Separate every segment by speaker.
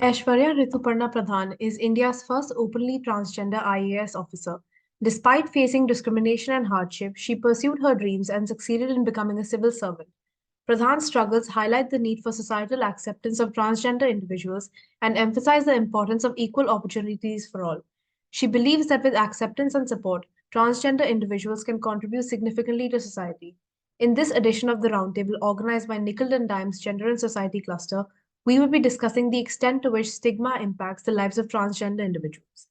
Speaker 1: Aishwarya Rituparna Pradhan is India's first openly transgender IAS officer. Despite facing discrimination and hardship, she pursued her dreams and succeeded in becoming a civil servant. Pradhan's struggles highlight the need for societal acceptance of transgender individuals and emphasize the importance of equal opportunities for all. She believes that with acceptance and support, transgender individuals can contribute significantly to society. In this edition of the Roundtable, organized by Nickel and Dime's Gender and Society Cluster, we will be discussing the extent to which stigma impacts the lives of transgender individuals.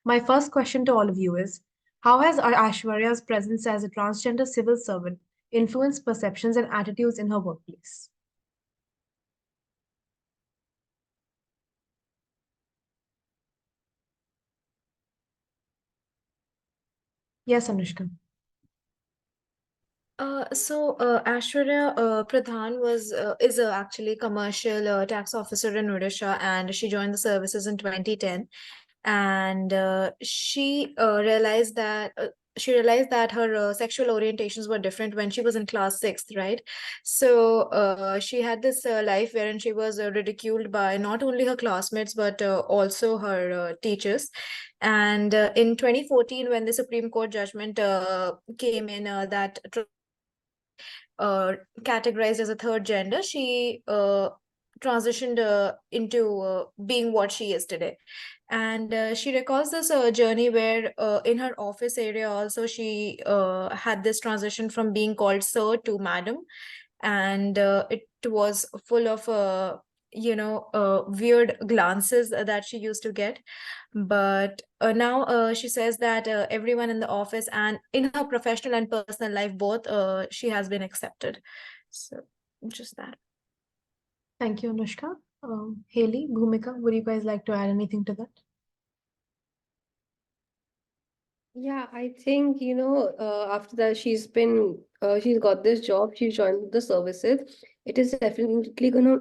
Speaker 1: My first question to all of you is: how has Aishwarya's presence as a transgender civil servant influenced perceptions and attitudes in her workplace? Yes, Anushka.
Speaker 2: Aishwarya Pradhan was is actually commercial tax officer in Odisha, and she joined the services in 2010. And she realized that her sexual orientations were different when she was in class sixth, right? She had this life wherein she was ridiculed by not only her classmates but also her teachers. And in 2014, when the Supreme Court judgment came in that categorized as a third gender, she transitioned into being what she is today. And she recalls this journey where in her office area also she had this transition from being called sir to madam. And it was full of weird glances that she used to get. But now she says that everyone in the office and in her professional and personal life both, she has been accepted. So just that.
Speaker 1: Thank you, Anushka. Haley, Bhumika, would you guys like to add anything to that?
Speaker 3: Yeah, I think, after that she's got this job, she's joined the services. It is definitely gonna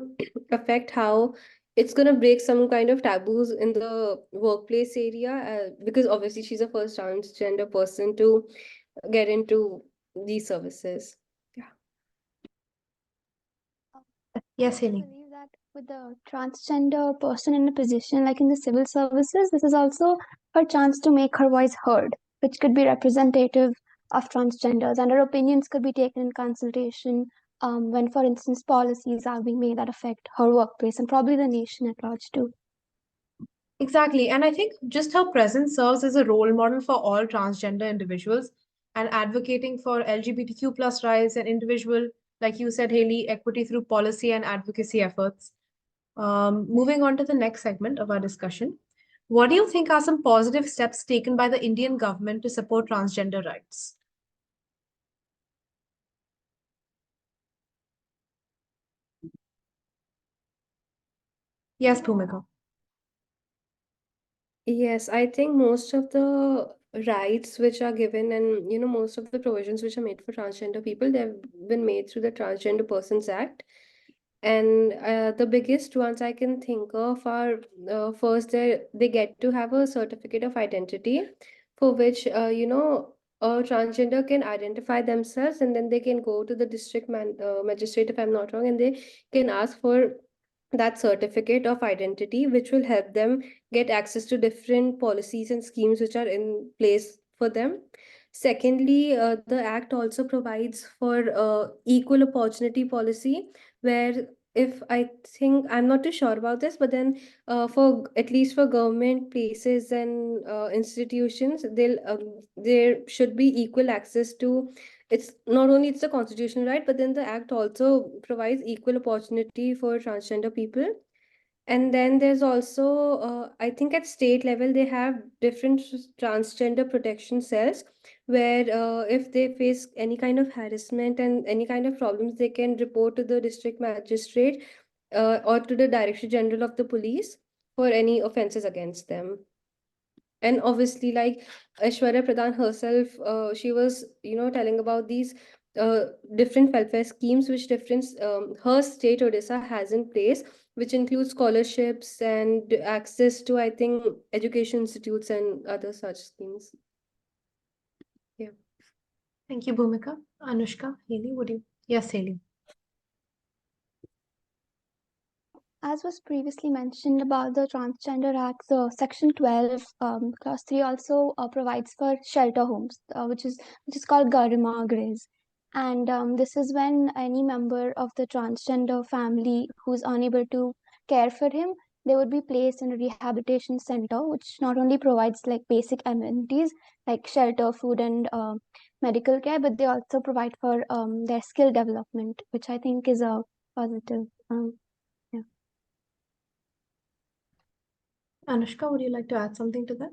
Speaker 3: affect how it's gonna break some kind of taboos in the workplace area, because obviously she's the first transgender person to get into these services. Yeah.
Speaker 1: Yes,
Speaker 4: I
Speaker 1: Haley.
Speaker 4: believe that with the transgender person in a position like in the civil services, this is also her chance to make her voice heard, which could be representative of transgenders, and her opinions could be taken in consultation when, for instance, policies are being made that affect her workplace and probably the nation at large too.
Speaker 1: Exactly. And I think just her presence serves as a role model for all transgender individuals and advocating for LGBTQ plus rights and individual, like you said, Haley, equity through policy and advocacy efforts. Moving on to the next segment of our discussion. What do you think are some positive steps taken by the Indian government to support transgender rights? Yes, Bhumika.
Speaker 3: Yes, I think most of the rights which are given, and most of the provisions which are made for transgender people, they've been made through the Transgender Persons Act. And the biggest ones I can think of are, first, they get to have a certificate of identity, for which a transgender can identify themselves, and then they can go to the magistrate, if I'm not wrong, and they can ask for that certificate of identity, which will help them get access to different policies and schemes which are in place for them. Secondly, the act also provides for equal opportunity policy, where, if I think, I'm not too sure about this, but then for at least for government places and institutions, there should be equal access to. It's not only it's a constitutional right, but then the act also provides equal opportunity for transgender people. And then there's also, I think at state level, they have different transgender protection cells, where if they face any kind of harassment and any kind of problems, they can report to the district magistrate or to the Director General of the Police for any offenses against them. And obviously, like Aishwarya Pradhan herself, she was telling about these different welfare schemes which different her state Odisha has in place, which includes scholarships and access to, I think, education institutes and other such schemes. Yeah.
Speaker 1: Thank you, Bhumika. Anushka, Haley, would you? Yes, Haley.
Speaker 4: as was previously mentioned about the Transgender Act, the Section 12, Clause 3 also provides for shelter homes, which is called Garima Grace. And this is when any member of the transgender family who's unable to care for him, they would be placed in a rehabilitation center, which not only provides like basic amenities like shelter, food, and medical care, but they also provide for their skill development, which I think is a positive.
Speaker 1: Anushka, would you like to add something to that?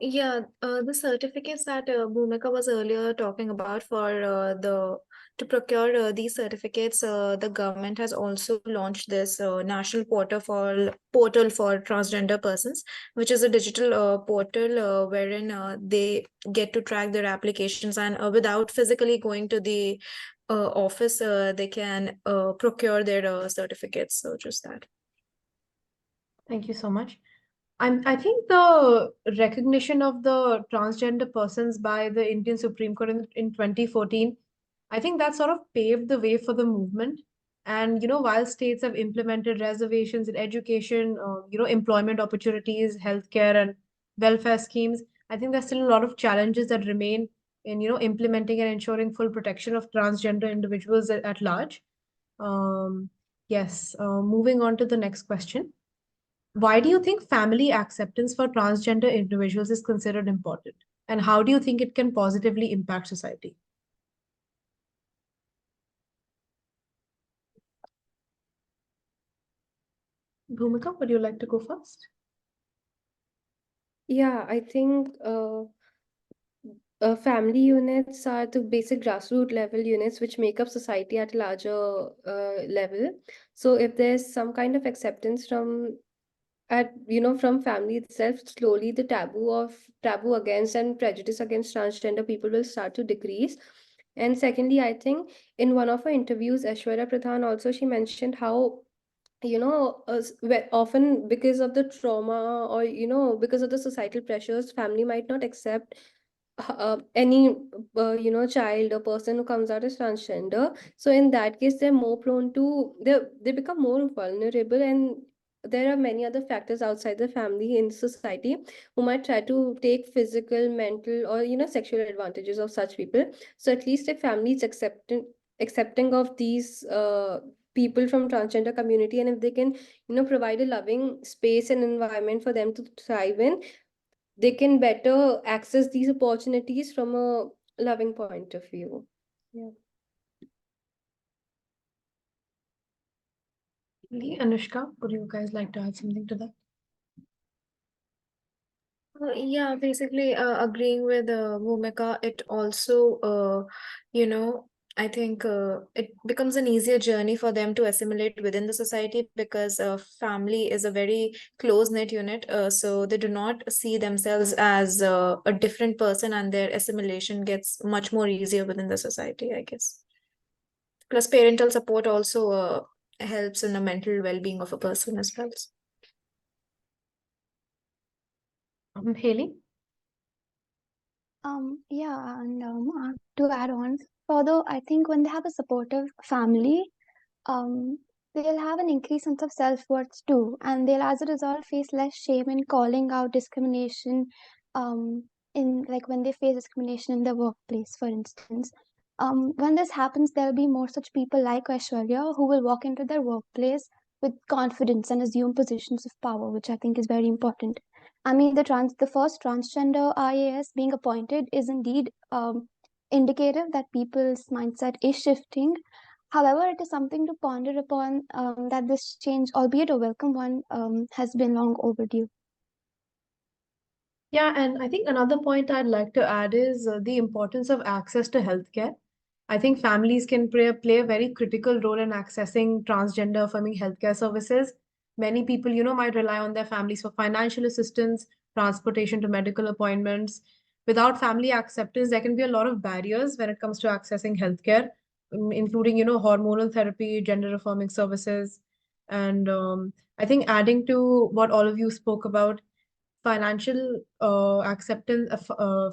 Speaker 2: Yeah, the certificates that Bhumika was earlier talking about for to procure these certificates, the government has also launched this national portal for transgender persons, which is a digital portal wherein they get to track their applications, and without physically going to the office, they can procure their certificates. So just that.
Speaker 1: Thank you so much. I think the recognition of the transgender persons by the Indian Supreme Court in 2014, I think that sort of paved the way for the movement. And, while states have implemented reservations in education, employment opportunities, healthcare, and welfare schemes, I think there's still a lot of challenges that remain in, implementing and ensuring full protection of transgender individuals at large. Yes, moving on to the next question. Why do you think family acceptance for transgender individuals is considered important? And how do you think it can positively impact society? Bhumika, would you like to go first?
Speaker 3: Yeah, I think family units are the basic grassroots level units which make up society at a larger level. So if there's some kind of acceptance from family itself, slowly the taboo against and prejudice against transgender people will start to decrease. And secondly, I think in one of her interviews, Aishwarya Pradhan also, she mentioned how often because of the trauma, or because of the societal pressures, family might not accept any child or person who comes out as transgender. So in that case, they're more prone to they become more vulnerable, and there are many other factors outside the family in society who might try to take physical, mental, or sexual advantages of such people. So at least if family is accepting of these people from transgender community, and if they can provide a loving space and environment for them to thrive in, they can better access these opportunities from a loving point of view. Yeah.
Speaker 1: Anushka, would you guys like to add something to that?
Speaker 2: Yeah, basically agreeing with Bhumika, it also, I think it becomes an easier journey for them to assimilate within the society, because family is a very close-knit unit. So they do not see themselves as a different person, and their assimilation gets much more easier within the society, I guess. Plus, parental support also helps in the mental well-being of a person as well.
Speaker 1: Haley?
Speaker 4: Yeah, and to add on, further, I think when they have a supportive family, um, they'll have an increased sense of self-worth too, and they'll as a result face less shame in calling out discrimination, in like when they face discrimination in the workplace, for instance. When this happens, there'll be more such people like Aishwarya who will walk into their workplace with confidence and assume positions of power, which I think is very important. I mean, the first transgender IAS being appointed is indeed indicative that people's mindset is shifting. However, it is something to ponder upon, that this change, albeit a welcome one, has been long overdue.
Speaker 1: Yeah, and I think another point I'd like to add is the importance of access to healthcare. I think families can play a very critical role in accessing transgender affirming healthcare services. Many people, might rely on their families for financial assistance, transportation to medical appointments. Without family acceptance, there can be a lot of barriers when it comes to accessing healthcare, including, hormonal therapy, gender affirming services. And I think adding to what all of you spoke about, financial acceptance,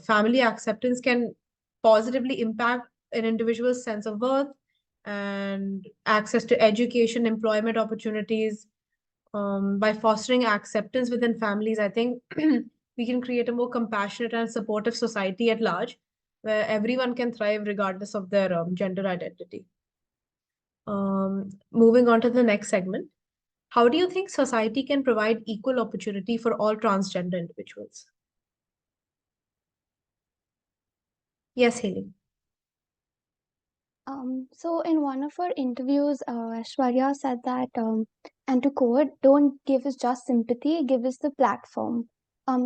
Speaker 1: family acceptance can positively impact an individual's sense of worth, and access to education, employment opportunities. By fostering acceptance within families, I think we can create a more compassionate and supportive society at large, where everyone can thrive regardless of their gender identity. Moving on to the next segment. How do you think society can provide equal opportunity for all transgender individuals? Yes, Haley.
Speaker 4: So in one of her interviews, Aishwarya said that, and to quote, "Don't give us just sympathy, give us the platform,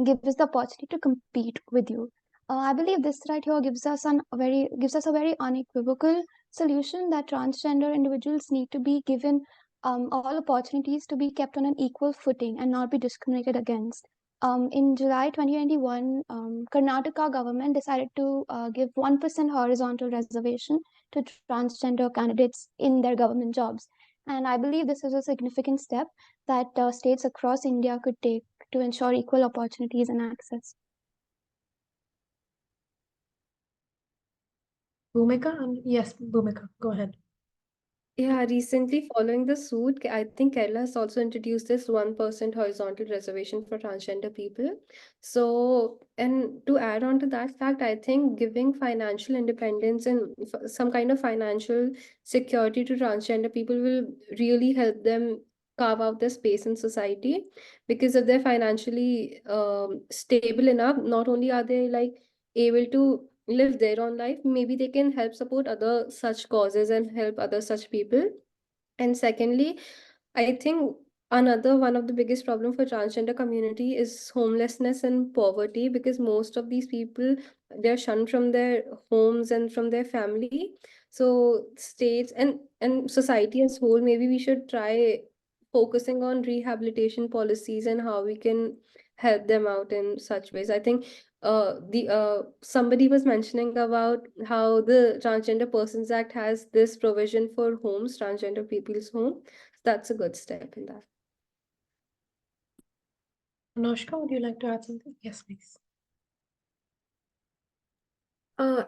Speaker 4: give us the opportunity to compete with you." I believe this right here gives us a very unequivocal solution that transgender individuals need to be given all opportunities to be kept on an equal footing and not be discriminated against. In July 2021, Karnataka government decided to give 1% horizontal reservation to transgender candidates in their government jobs. And I believe this is a significant step that states across India could take to ensure equal opportunities and access.
Speaker 1: Bhumika? Yes, Bhumika, go ahead.
Speaker 3: Yeah, recently following the suit, I think Kerala has also introduced this 1% horizontal reservation for transgender people. So, and to add on to that fact, I think giving financial independence and some kind of financial security to transgender people will really help them carve out their space in society, because if they're financially stable enough, not only are they like able to live their own life, maybe they can help support other such causes and help other such people. And secondly, I think another one of the biggest problem for transgender community is homelessness and poverty, because most of these people, they're shunned from their homes and from their family. So states and society as whole, maybe we should try focusing on rehabilitation policies and how we can help them out in such ways. I think the somebody was mentioning about how the Transgender Persons Act has this provision for homes, transgender people's home. That's a good step in that.
Speaker 1: Anushka, would you like to add something? Yes, please.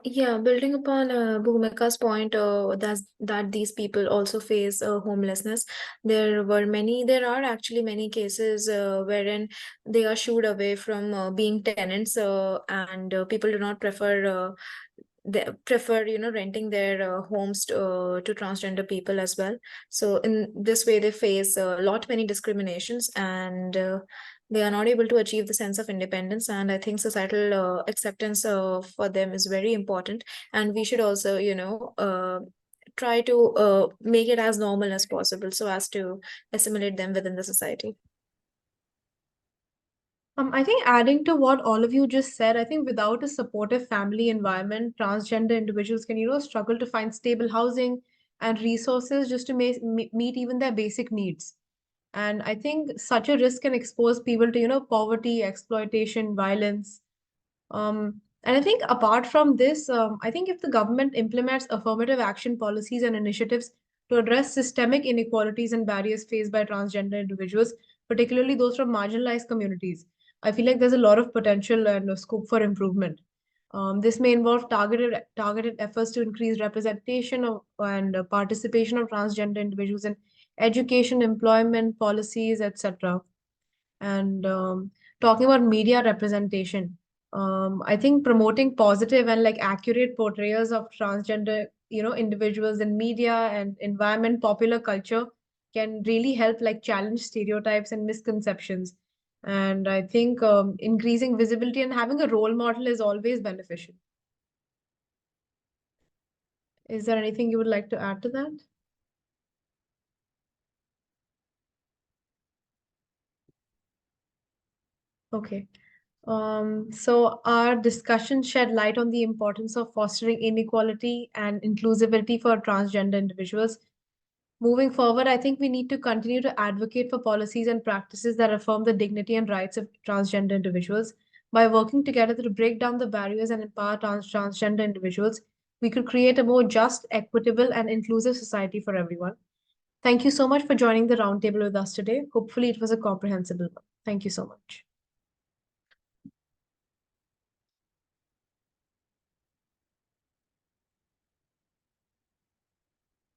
Speaker 2: Yeah, building upon Bhumika's point, that these people also face homelessness. There are actually many cases wherein they are shooed away from being tenants, and people do not they prefer, renting their homes to transgender people as well. So in this way, they face a lot many discriminations, and they are not able to achieve the sense of independence. And I think societal acceptance for them is very important, and we should also try to make it as normal as possible so as to assimilate them within the society.
Speaker 1: I think adding to what all of you just said, I think without a supportive family environment, transgender individuals can, struggle to find stable housing and resources just to meet even their basic needs. And I think such a risk can expose people to, poverty, exploitation, violence. And I think apart from this, I think if the government implements affirmative action policies and initiatives to address systemic inequalities and barriers faced by transgender individuals, particularly those from marginalized communities, I feel like there's a lot of potential and scope for improvement. This may involve targeted efforts to increase representation and participation of transgender individuals in education, employment, policies, etc. And talking about media representation, I think promoting positive and like accurate portrayals of transgender, individuals in media and environment, popular culture can really help like challenge stereotypes and misconceptions. And I think increasing visibility and having a role model is always beneficial. Is there anything you would like to add to that? Okay. So our discussion shed light on the importance of fostering inequality and inclusivity for transgender individuals. Moving forward, I think we need to continue to advocate for policies and practices that affirm the dignity and rights of transgender individuals. By working together to break down the barriers and empower transgender individuals, we could create a more just, equitable, and inclusive society for everyone. Thank you so much for joining the roundtable with us today. Hopefully, it was a comprehensible one. Thank you so much.